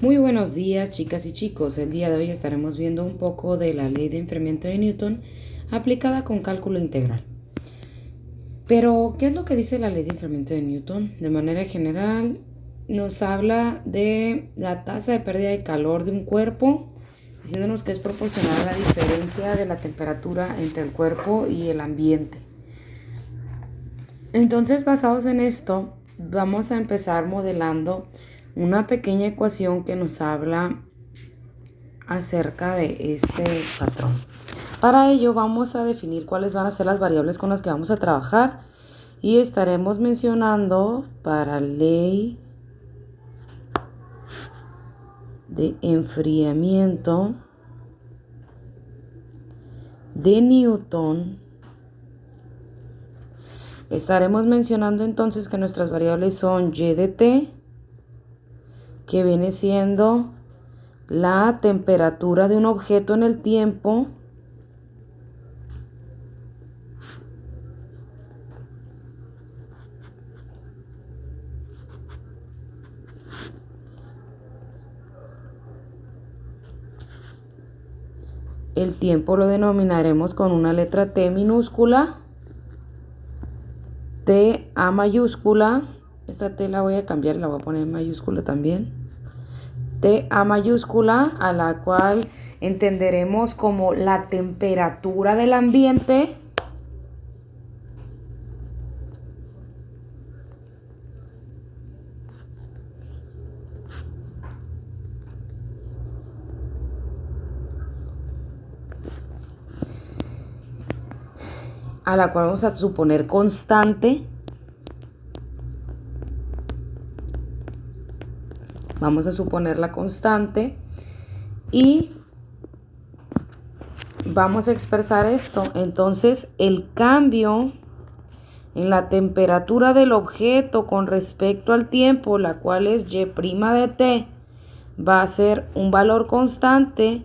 Muy buenos días, chicas y chicos. El día de hoy estaremos viendo un poco de la ley de enfriamiento de Newton aplicada con cálculo integral. Pero, ¿qué es lo que dice la ley de enfriamiento de Newton? De manera general, nos habla de la tasa de pérdida de calor de un cuerpo, diciéndonos que es proporcional a la diferencia de la temperatura entre el cuerpo y el ambiente. Entonces, basados en esto, vamos a empezar modelando una pequeña ecuación que nos habla acerca de este patrón. Para ello vamos a definir cuáles van a ser las variables con las que vamos a trabajar y estaremos mencionando para ley de enfriamiento de Newton. Estaremos mencionando entonces que nuestras variables son y de t, que viene siendo la temperatura de un objeto en el tiempo, el tiempo lo denominaremos con una letra T minúscula, T A mayúscula, esta T la voy a cambiar, la voy a poner en mayúscula también, T A mayúscula, a la cual entenderemos como la temperatura del ambiente, a la cual vamos a suponer constante. Vamos a suponer la constante y vamos a expresar esto. Entonces, el cambio en la temperatura del objeto con respecto al tiempo, la cual es y' de t, va a ser un valor constante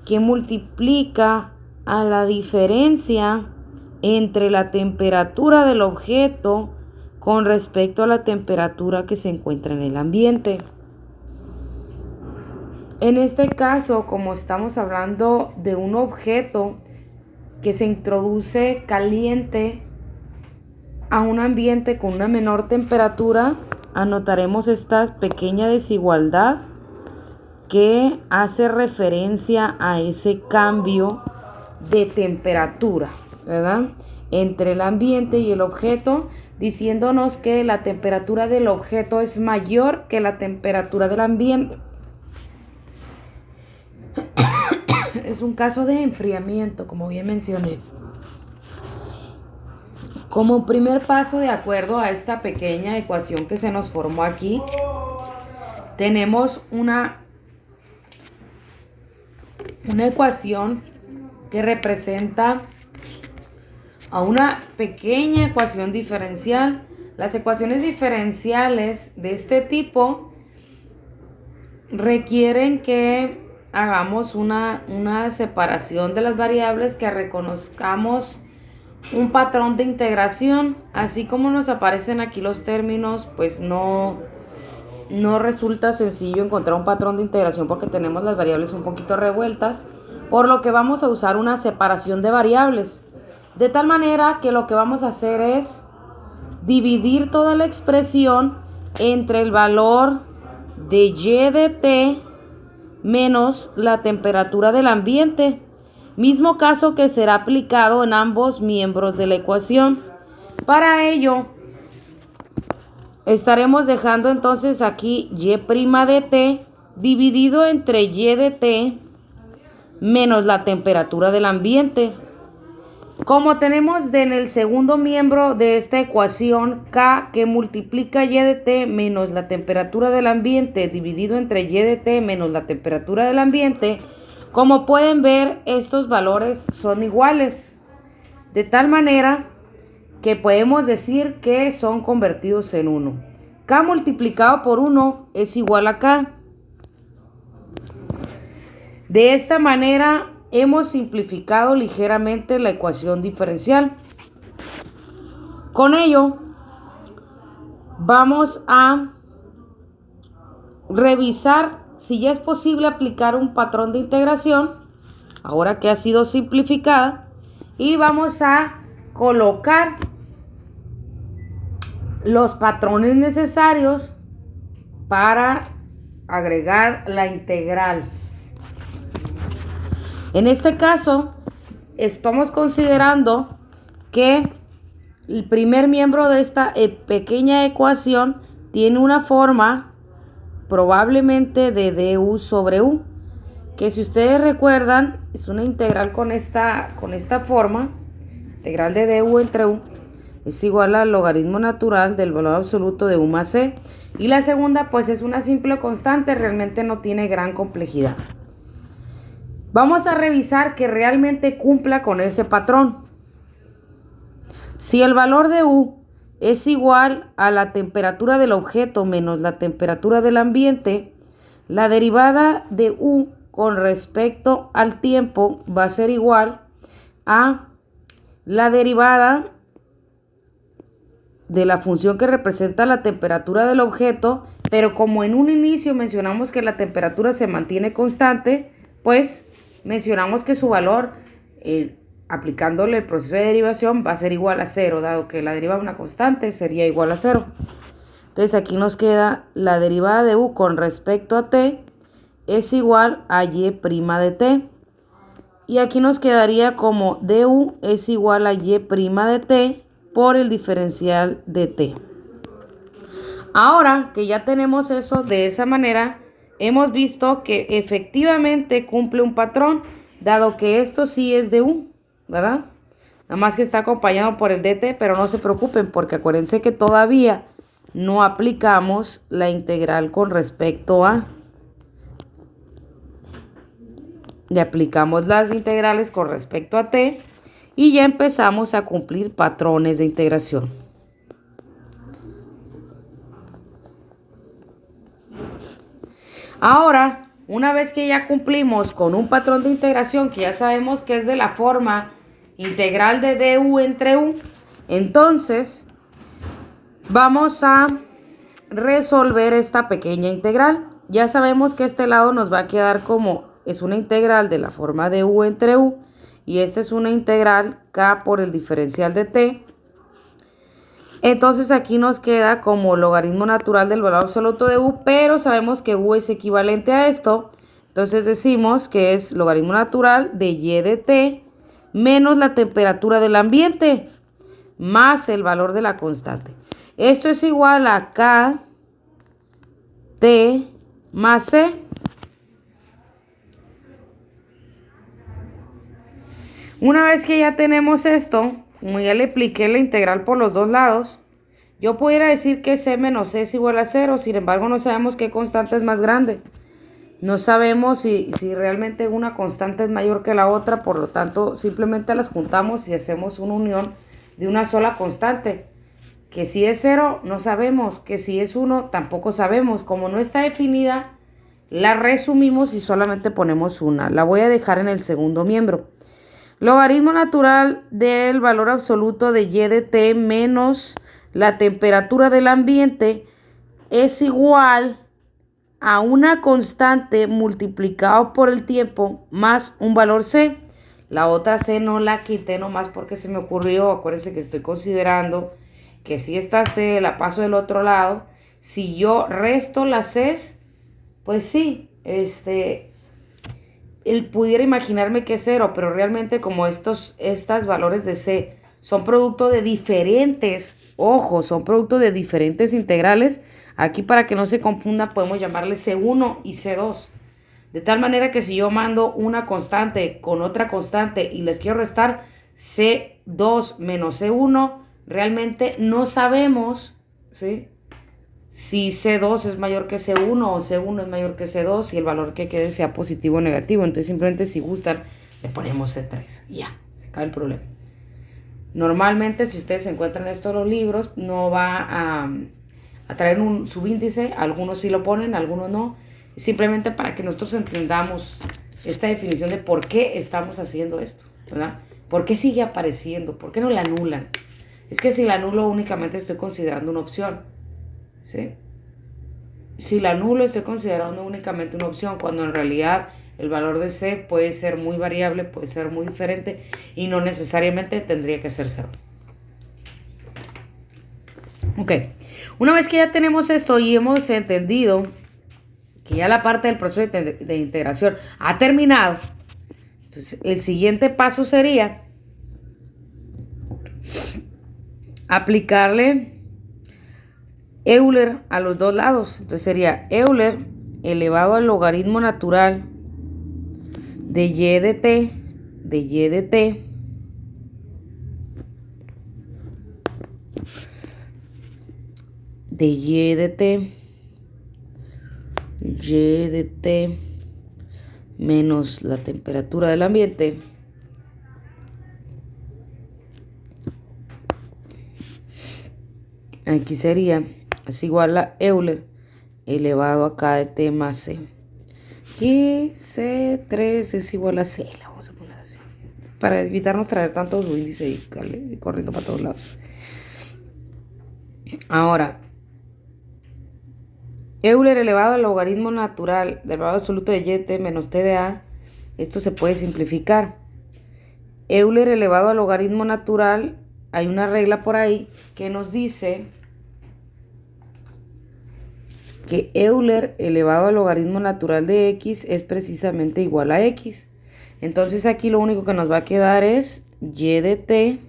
que multiplica a la diferencia entre la temperatura del objeto con respecto a la temperatura que se encuentra en el ambiente. En este caso, como estamos hablando de un objeto que se introduce caliente a un ambiente con una menor temperatura, anotaremos esta pequeña desigualdad que hace referencia a ese cambio de temperatura, ¿verdad?, entre el ambiente y el objeto, diciéndonos que la temperatura del objeto es mayor que la temperatura del ambiente. Es un caso de enfriamiento, como bien mencioné. Como primer paso, de acuerdo a esta pequeña ecuación que se nos formó aquí, tenemos una ecuación que representa a una pequeña ecuación diferencial. Las ecuaciones diferenciales de este tipo requieren que hagamos una separación de las variables, que reconozcamos un patrón de integración. Así como nos aparecen aquí los términos, pues no resulta sencillo encontrar un patrón de integración porque tenemos las variables un poquito revueltas, por lo que vamos a usar una separación de variables, de tal manera que lo que vamos a hacer es dividir toda la expresión entre el valor de y de t menos la temperatura del ambiente, mismo caso que será aplicado en ambos miembros de la ecuación. Para ello, estaremos dejando entonces aquí y' de t dividido entre y de t menos la temperatura del ambiente. Como tenemos en el segundo miembro de esta ecuación k, que multiplica y de t menos la temperatura del ambiente dividido entre y de t menos la temperatura del ambiente, como pueden ver, estos valores son iguales, de tal manera que podemos decir que son convertidos en 1. K multiplicado por 1 es igual a K. De esta manera hemos simplificado ligeramente la ecuación diferencial. Con ello, vamos a revisar si ya es posible aplicar un patrón de integración, ahora que ha sido simplificada, y vamos a colocar los patrones necesarios para agregar la integral. En este caso, estamos considerando que el primer miembro de esta pequeña ecuación tiene una forma probablemente de du sobre u, que si ustedes recuerdan es una integral con esta forma, integral de du entre u es igual al logaritmo natural del valor absoluto de u más c, y la segunda pues es una simple constante, realmente no tiene gran complejidad. Vamos a revisar que realmente cumpla con ese patrón. Si el valor de u es igual a la temperatura del objeto menos la temperatura del ambiente, la derivada de u con respecto al tiempo va a ser igual a la derivada de la función que representa la temperatura del objeto, pero como en un inicio mencionamos que la temperatura se mantiene constante, pues mencionamos que su valor, aplicándole el proceso de derivación, va a ser igual a 0, dado que la derivada de una constante sería igual a 0. Entonces aquí nos queda la derivada de u con respecto a t es igual a y' de t. Y aquí nos quedaría como du es igual a y' de t por el diferencial de t. Ahora que ya tenemos eso de esa manera, hemos visto que efectivamente cumple un patrón, dado que esto sí es de u, ¿verdad? Nada más que está acompañado por el dt, pero no se preocupen porque acuérdense que todavía no aplicamos la integral con respecto a. Ya aplicamos las integrales con respecto a t y ya empezamos a cumplir patrones de integración. Ahora, una vez que ya cumplimos con un patrón de integración que ya sabemos que es de la forma integral de du entre u, entonces vamos a resolver esta pequeña integral. Ya sabemos que este lado nos va a quedar como es una integral de la forma de u entre u y esta es una integral k por el diferencial de t. Entonces aquí nos queda como logaritmo natural del valor absoluto de u, pero sabemos que u es equivalente a esto. Entonces decimos que es logaritmo natural de y de t menos la temperatura del ambiente más el valor de la constante. Esto es igual a k t más c. Una vez que ya tenemos esto, como ya le apliqué la integral por los dos lados, yo pudiera decir que c menos c es igual a 0, sin embargo no sabemos qué constante es más grande. No sabemos si realmente una constante es mayor que la otra, por lo tanto simplemente las juntamos y hacemos una unión de una sola constante. Que si es 0 no sabemos, que si es 1 tampoco sabemos. Como no está definida, la resumimos y solamente ponemos una. La voy a dejar en el segundo miembro. Logaritmo natural del valor absoluto de y de t menos la temperatura del ambiente es igual a una constante multiplicado por el tiempo más un valor c. La otra c no la quité nomás porque se me ocurrió. Acuérdense que estoy considerando que si esta c la paso del otro lado, si yo resto las c's, pues sí, él pudiera imaginarme que es 0, pero realmente como estos valores de c son producto de diferentes, ojo, son producto de diferentes integrales, aquí para que no se confunda podemos llamarle c1 y c2. De tal manera que si yo mando una constante con otra constante y les quiero restar c2 menos c1, realmente no sabemos, ¿sí?, si C2 es mayor que C1 o C1 es mayor que C2 y el valor que quede sea positivo o negativo. Entonces simplemente si gustan le ponemos C3 y ya, se acaba el problema. Normalmente si ustedes encuentran esto en los libros no va a traer un subíndice, algunos sí lo ponen, algunos no. Simplemente para que nosotros entendamos esta definición de por qué estamos haciendo esto, ¿verdad? ¿Por qué sigue apareciendo? ¿Por qué no la anulan? Es que si la anulo únicamente estoy considerando una opción, ¿sí? Si la anulo, estoy considerando únicamente una opción, cuando en realidad el valor de C puede ser muy variable, puede ser muy diferente y no necesariamente tendría que ser 0. Ok, una vez que ya tenemos esto y hemos entendido que ya la parte del proceso de integración ha terminado, entonces el siguiente paso sería aplicarle Euler a los dos lados. Entonces sería Euler elevado al logaritmo natural de y de t, menos la temperatura del ambiente aquí sería es igual a Euler elevado a k de t más c. Aquí C3 es igual a C, la vamos a poner así, para evitarnos traer tanto su índice y corriendo para todos lados. Ahora, Euler elevado al logaritmo natural del valor absoluto de y de t menos t de a, esto se puede simplificar. Euler elevado al logaritmo natural, hay una regla por ahí que nos dice que Euler elevado al logaritmo natural de x es precisamente igual a x. Entonces aquí lo único que nos va a quedar es y de t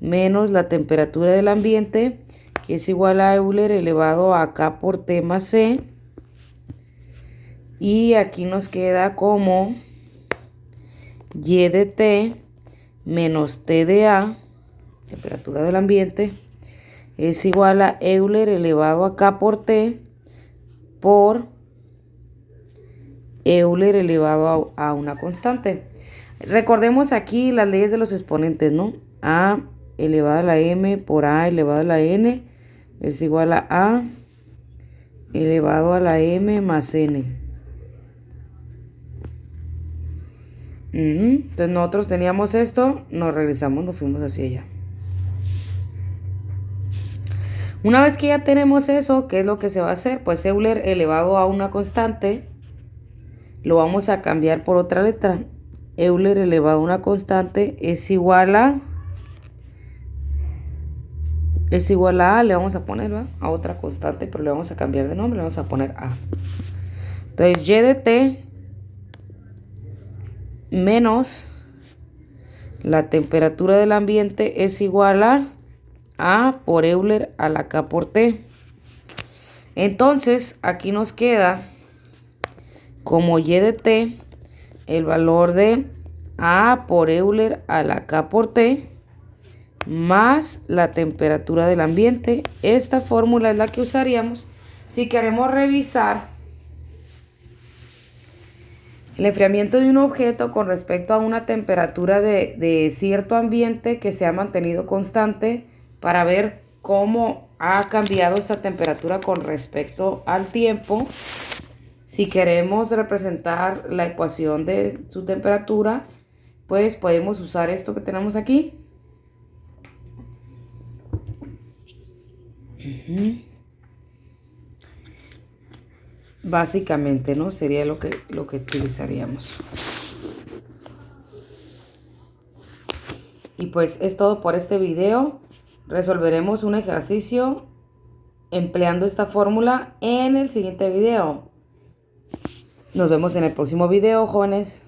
menos la temperatura del ambiente, que es igual a Euler elevado a k por t más c. Y aquí nos queda como y de t menos t de a, temperatura del ambiente, es igual a Euler elevado a k por t por Euler elevado a una constante. Recordemos aquí las leyes de los exponentes, ¿no? A elevado a la m por a elevado a la n es igual a elevado a la m más n. Entonces nosotros teníamos esto, nos regresamos, nos fuimos hacia allá. Una vez que ya tenemos eso, ¿qué es lo que se va a hacer? Pues Euler elevado a una constante lo vamos a cambiar por otra letra. Euler elevado a una constante es igual a le vamos a poner, ¿va? A otra constante, pero le vamos a cambiar de nombre, le vamos a poner a. Entonces y de t menos la temperatura del ambiente es igual a por Euler a la k por t. Entonces aquí nos queda como y de t el valor de a por Euler a la k por t más la temperatura del ambiente. Esta fórmula es la que usaríamos si queremos revisar el enfriamiento de un objeto con respecto a una temperatura de cierto ambiente que se ha mantenido constante, para ver cómo ha cambiado esta temperatura con respecto al tiempo. Si queremos representar la ecuación de su temperatura, pues podemos usar esto que tenemos aquí. Básicamente, ¿no? Sería lo que utilizaríamos. Y pues es todo por este video. Resolveremos un ejercicio empleando esta fórmula en el siguiente video. Nos vemos en el próximo video, jóvenes.